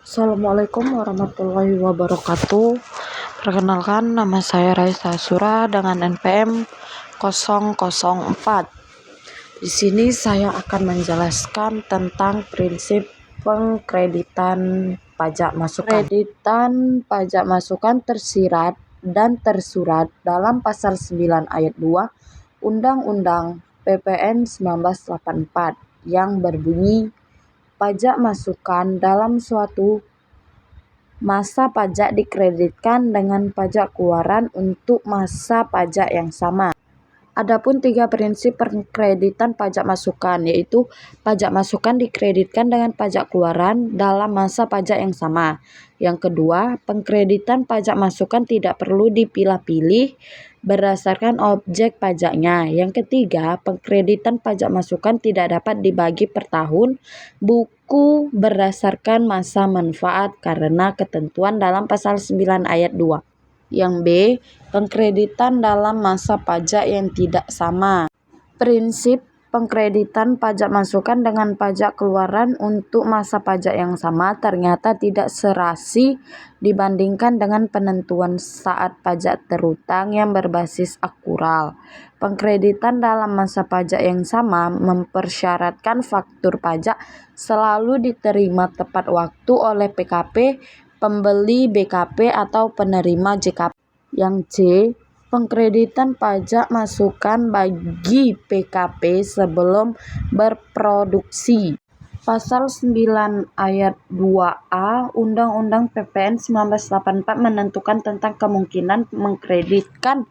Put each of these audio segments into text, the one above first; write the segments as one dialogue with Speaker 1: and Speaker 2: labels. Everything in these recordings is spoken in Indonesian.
Speaker 1: Assalamualaikum warahmatullahi wabarakatuh. Perkenalkan, nama saya Raisa Sura dengan NPM 004. Di sini saya akan menjelaskan tentang prinsip pengkreditan pajak masukan. Kreditan pajak masukan tersirat dan tersurat dalam pasal 9 ayat 2 Undang-Undang PPN 1984 yang berbunyi, pajak masukan dalam suatu masa pajak dikreditkan dengan pajak keluaran untuk masa pajak yang sama. Adapun 3 prinsip pengkreditan pajak masukan, yaitu pajak masukan dikreditkan dengan pajak keluaran dalam masa pajak yang sama. Yang kedua, pengkreditan pajak masukan tidak perlu dipilah-pilih berdasarkan objek pajaknya. Yang ketiga, pengkreditan pajak masukan tidak dapat dibagi per tahun buku berdasarkan masa manfaat karena ketentuan dalam pasal 9 ayat 2. Yang B, pengkreditan dalam masa pajak yang tidak sama. Prinsip pengkreditan pajak masukan dengan pajak keluaran untuk masa pajak yang sama ternyata tidak serasi dibandingkan dengan penentuan saat pajak terutang yang berbasis akrual. Pengkreditan dalam masa pajak yang sama mempersyaratkan faktur pajak selalu diterima tepat waktu oleh PKP, pembeli BKP atau penerima JKP. Yang C, pengkreditan pajak masukan bagi PKP sebelum berproduksi. Pasal 9 ayat 2A Undang-Undang PPN 1984 menentukan tentang kemungkinan mengkreditkan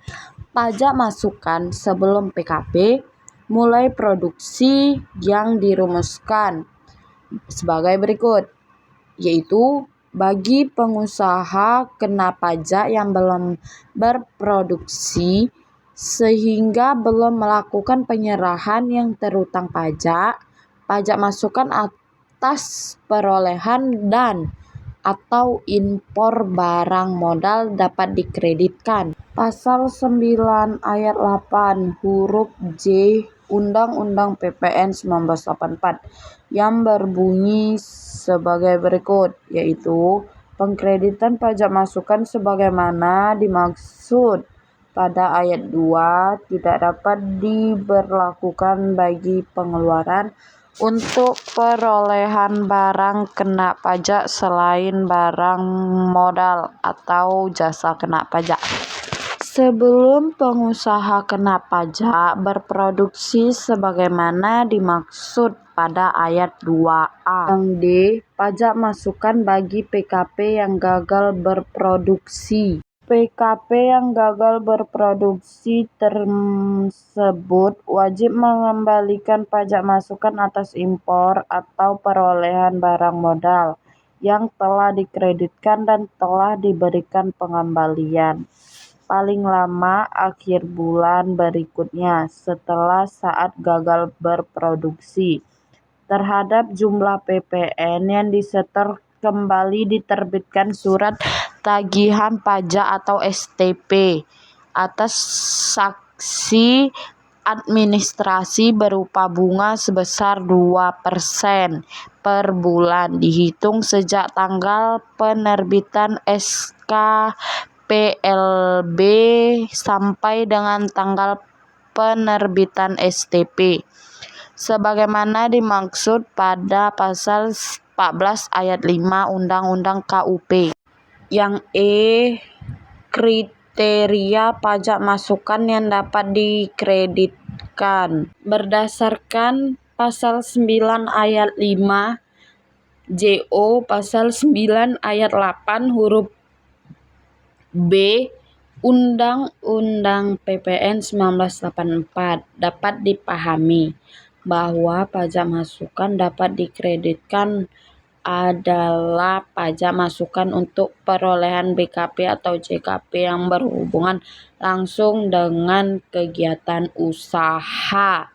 Speaker 1: pajak masukan sebelum PKP mulai produksi yang dirumuskan sebagai berikut, yaitu bagi pengusaha kena pajak yang belum berproduksi sehingga belum melakukan penyerahan yang terutang pajak, pajak masukan atas perolehan dan atau impor barang modal dapat dikreditkan. Pasal 9 ayat 8 huruf J Undang-Undang PPN 1984 yang berbunyi sebagai berikut, yaitu pengkreditan pajak masukan sebagaimana dimaksud pada ayat 2 tidak dapat diberlakukan bagi pengeluaran untuk perolehan barang kena pajak selain barang modal atau jasa kena pajak. Sebelum pengusaha kena pajak berproduksi sebagaimana dimaksud pada ayat 2A. Yang D, pajak masukan bagi PKP yang gagal berproduksi. PKP yang gagal berproduksi tersebut wajib mengembalikan pajak masukan atas impor atau perolehan barang modal yang telah dikreditkan dan telah diberikan pengembalian paling lama akhir bulan berikutnya setelah saat gagal berproduksi. Terhadap jumlah PPN yang disetor kembali diterbitkan surat tagihan pajak atau STP atas saksi administrasi berupa bunga sebesar 2% per bulan dihitung sejak tanggal penerbitan SK PLB sampai dengan tanggal penerbitan STP sebagaimana dimaksud pada pasal 14 ayat 5 Undang-Undang KUP. Yang E, kriteria pajak masukan yang dapat dikreditkan berdasarkan pasal 9 ayat 5 JO pasal 9 ayat 8 huruf B Undang-Undang PPN 1984 dapat dipahami bahwa pajak masukan dapat dikreditkan adalah pajak masukan untuk perolehan BKP atau JKP yang berhubungan langsung dengan kegiatan usaha.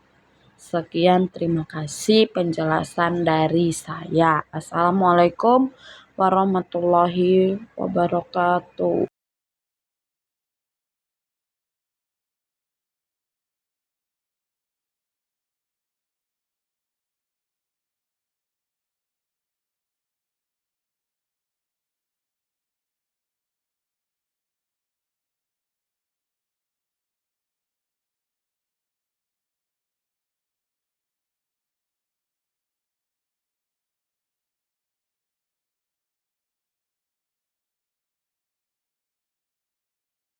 Speaker 1: Sekian, terima kasih penjelasan dari saya. Assalamualaikum warahmatullahi wabarakatuh.